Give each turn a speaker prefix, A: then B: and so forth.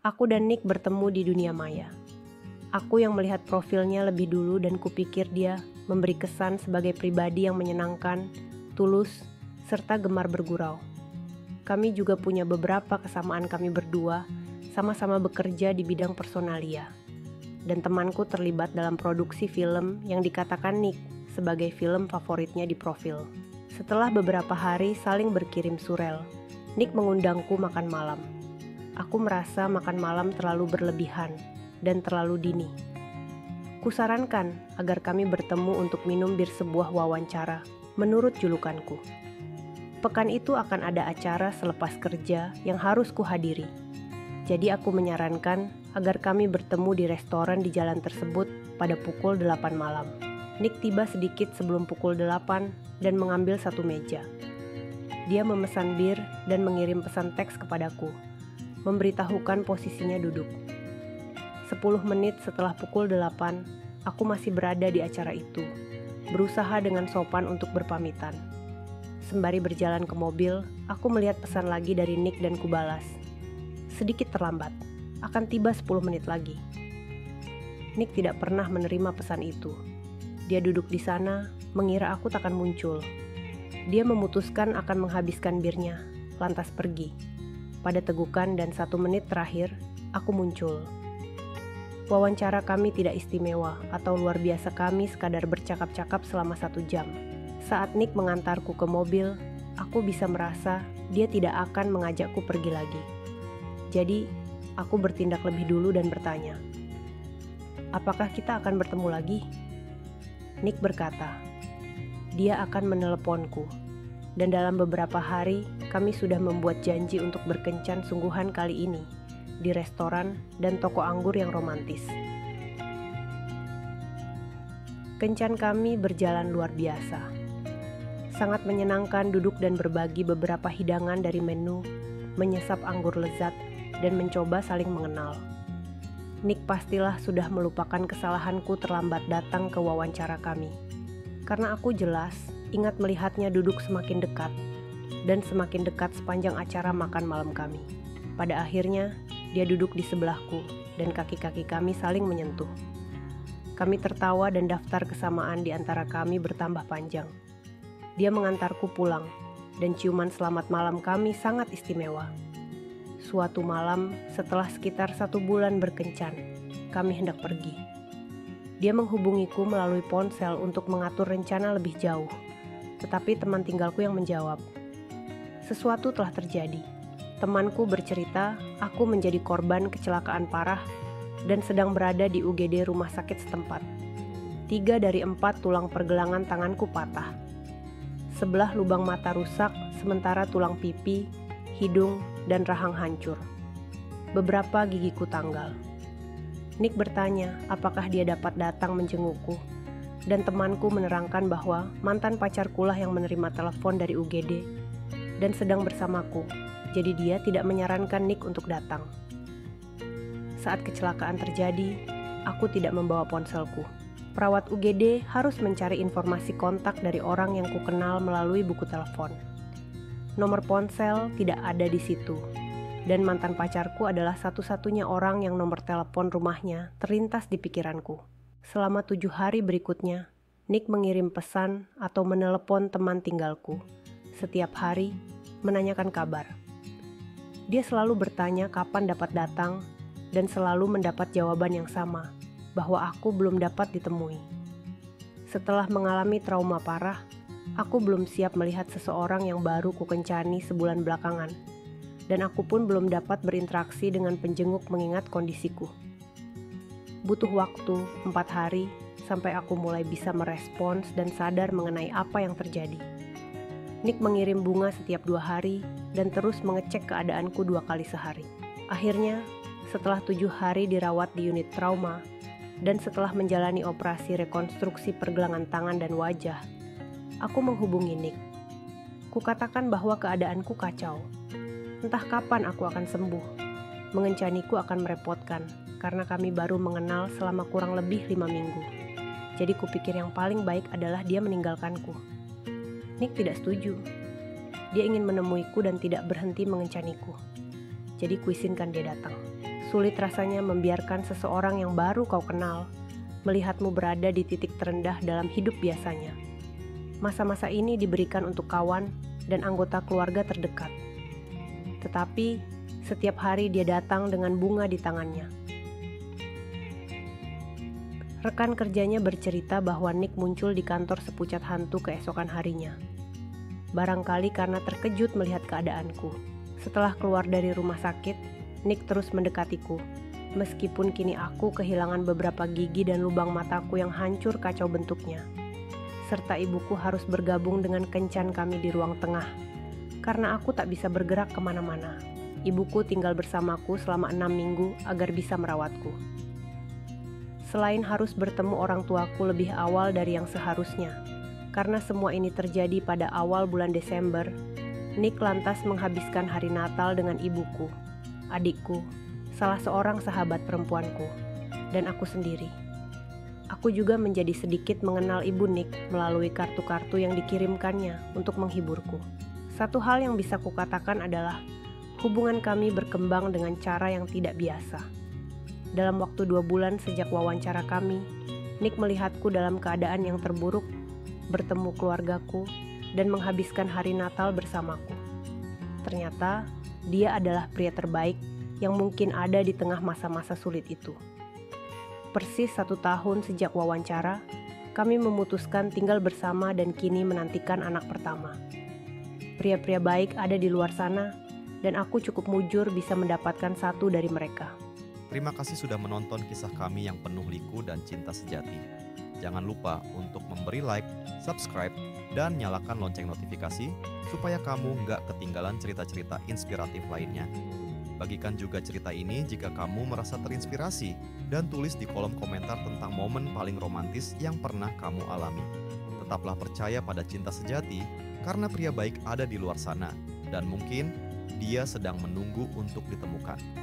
A: Aku dan Nick bertemu di dunia maya. Aku yang melihat profilnya lebih dulu dan kupikir dia memberi kesan sebagai pribadi yang menyenangkan, tulus, serta gemar bergurau. Kami juga punya beberapa kesamaan kami berdua, sama-sama bekerja di bidang personalia. Dan temanku terlibat dalam produksi film yang dikatakan Nick sebagai film favoritnya di profil. Setelah beberapa hari saling berkirim surel, Nick mengundangku makan malam. Aku merasa makan malam terlalu berlebihan dan terlalu dini. Kusarankan agar kami bertemu untuk minum bir sebuah wawancara, menurut julukanku. Pekan itu akan ada acara selepas kerja yang harus kuhadiri. Jadi aku menyarankan agar kami bertemu di restoran di jalan tersebut pada pukul 8 malam. Nick tiba sedikit sebelum pukul 8 dan mengambil satu meja. Dia memesan bir dan mengirim pesan teks kepadaku, memberitahukan posisinya duduk. 10 menit setelah pukul 8, aku masih berada di acara itu, berusaha dengan sopan untuk berpamitan. Sembari berjalan ke mobil, aku melihat pesan lagi dari Nick dan kubalas. Sedikit terlambat, akan tiba 10 menit lagi. Nick tidak pernah menerima pesan itu. Dia duduk di sana, mengira aku takkan muncul. Dia memutuskan akan menghabiskan birnya, lantas pergi. Pada tegukan dan 1 menit terakhir, aku muncul. Wawancara kami tidak istimewa atau luar biasa, kami sekadar bercakap-cakap selama 1 jam. Saat Nick mengantarku ke mobil, aku bisa merasa dia tidak akan mengajakku pergi lagi. Jadi, aku bertindak lebih dulu dan bertanya, "Apakah kita akan bertemu lagi?" Nick berkata, dia akan meneleponku, dan dalam beberapa hari kami sudah membuat janji untuk berkencan sungguhan kali ini di restoran dan toko anggur yang romantis. Kencan kami berjalan luar biasa. Sangat menyenangkan duduk dan berbagi beberapa hidangan dari menu, menyesap anggur lezat, dan mencoba saling mengenal. Nick pastilah sudah melupakan kesalahanku terlambat datang ke wawancara kami. Karena aku jelas ingat melihatnya duduk semakin dekat, dan semakin dekat sepanjang acara makan malam kami. Pada akhirnya, dia duduk di sebelahku, dan kaki-kaki kami saling menyentuh. Kami tertawa dan daftar kesamaan di antara kami bertambah panjang. Dia mengantarku pulang, dan ciuman selamat malam kami sangat istimewa. Suatu malam, setelah sekitar 1 bulan berkencan, kami hendak pergi. Dia menghubungiku melalui ponsel untuk mengatur rencana lebih jauh, tetapi teman tinggalku yang menjawab. Sesuatu telah terjadi. Temanku bercerita, aku menjadi korban kecelakaan parah dan sedang berada di UGD rumah sakit setempat. 3 dari 4 tulang pergelangan tanganku patah. Sebelah lubang mata rusak, sementara tulang pipi, hidung, dan rahang hancur. Beberapa gigiku tanggal. Nick bertanya apakah dia dapat datang menjengukku, dan temanku menerangkan bahwa mantan pacarkulah yang menerima telepon dari UGD dan sedang bersamaku, jadi dia tidak menyarankan Nick untuk datang. Saat kecelakaan terjadi, aku tidak membawa ponselku. Perawat UGD harus mencari informasi kontak dari orang yang kukenal melalui buku telepon. Nomor ponsel tidak ada di situ, dan mantan pacarku adalah satu-satunya orang yang nomor telepon rumahnya terlintas di pikiranku. Selama 7 hari berikutnya, Nick mengirim pesan atau menelepon teman tinggalku setiap hari, menanyakan kabar. Dia selalu bertanya kapan dapat datang, dan selalu mendapat jawaban yang sama, bahwa aku belum dapat ditemui. Setelah mengalami trauma parah, aku belum siap melihat seseorang yang baru kukencani sebulan belakangan, dan aku pun belum dapat berinteraksi dengan penjenguk mengingat kondisiku. Butuh waktu 4 hari sampai aku mulai bisa merespons dan sadar mengenai apa yang terjadi. Nick mengirim bunga setiap 2 hari dan terus mengecek keadaanku 2 kali sehari. Akhirnya, setelah 7 hari dirawat di unit trauma, dan setelah menjalani operasi rekonstruksi pergelangan tangan dan wajah, aku menghubungi Nick. Kukatakan bahwa keadaanku kacau. Entah kapan aku akan sembuh. Mengencaniku akan merepotkan, karena kami baru mengenal selama kurang lebih 5 minggu. Jadi kupikir yang paling baik adalah dia meninggalkanku. Nick tidak setuju. Dia ingin menemuiku dan tidak berhenti mengencaniku. Jadi kuizinkan dia datang. Sulit rasanya membiarkan seseorang yang baru kau kenal melihatmu berada di titik terendah dalam hidup biasanya. Masa-masa ini diberikan untuk kawan dan anggota keluarga terdekat. Tetapi setiap hari dia datang dengan bunga di tangannya. Rekan kerjanya bercerita bahwa Nick muncul di kantor sepucat hantu keesokan harinya. Barangkali karena terkejut melihat keadaanku. Setelah keluar dari rumah sakit, Nick terus mendekatiku. Meskipun kini aku kehilangan beberapa gigi dan lubang mataku yang hancur kacau bentuknya. Serta ibuku harus bergabung dengan kencan kami di ruang tengah. Karena aku tak bisa bergerak kemana-mana. Ibuku tinggal bersamaku selama 6 minggu agar bisa merawatku. Selain harus bertemu orang tuaku lebih awal dari yang seharusnya, karena semua ini terjadi pada awal bulan Desember, Nick lantas menghabiskan hari Natal dengan ibuku, adikku, salah seorang sahabat perempuanku, dan aku sendiri. Aku juga menjadi sedikit mengenal ibu Nick melalui kartu-kartu yang dikirimkannya untuk menghiburku. Satu hal yang bisa kukatakan adalah hubungan kami berkembang dengan cara yang tidak biasa. Dalam waktu 2 bulan sejak wawancara kami, Nick melihatku dalam keadaan yang terburuk, bertemu keluargaku, dan menghabiskan hari Natal bersamaku. Ternyata, dia adalah pria terbaik yang mungkin ada di tengah masa-masa sulit itu. Persis 1 tahun sejak wawancara, kami memutuskan tinggal bersama dan kini menantikan anak pertama. Pria-pria baik ada di luar sana, dan aku cukup mujur bisa mendapatkan satu dari mereka.
B: Terima kasih sudah menonton kisah kami yang penuh liku dan cinta sejati. Jangan lupa untuk memberi like, subscribe, dan nyalakan lonceng notifikasi supaya kamu nggak ketinggalan cerita-cerita inspiratif lainnya. Bagikan juga cerita ini jika kamu merasa terinspirasi dan tulis di kolom komentar tentang momen paling romantis yang pernah kamu alami. Tetaplah percaya pada cinta sejati karena pria baik ada di luar sana dan mungkin dia sedang menunggu untuk ditemukan.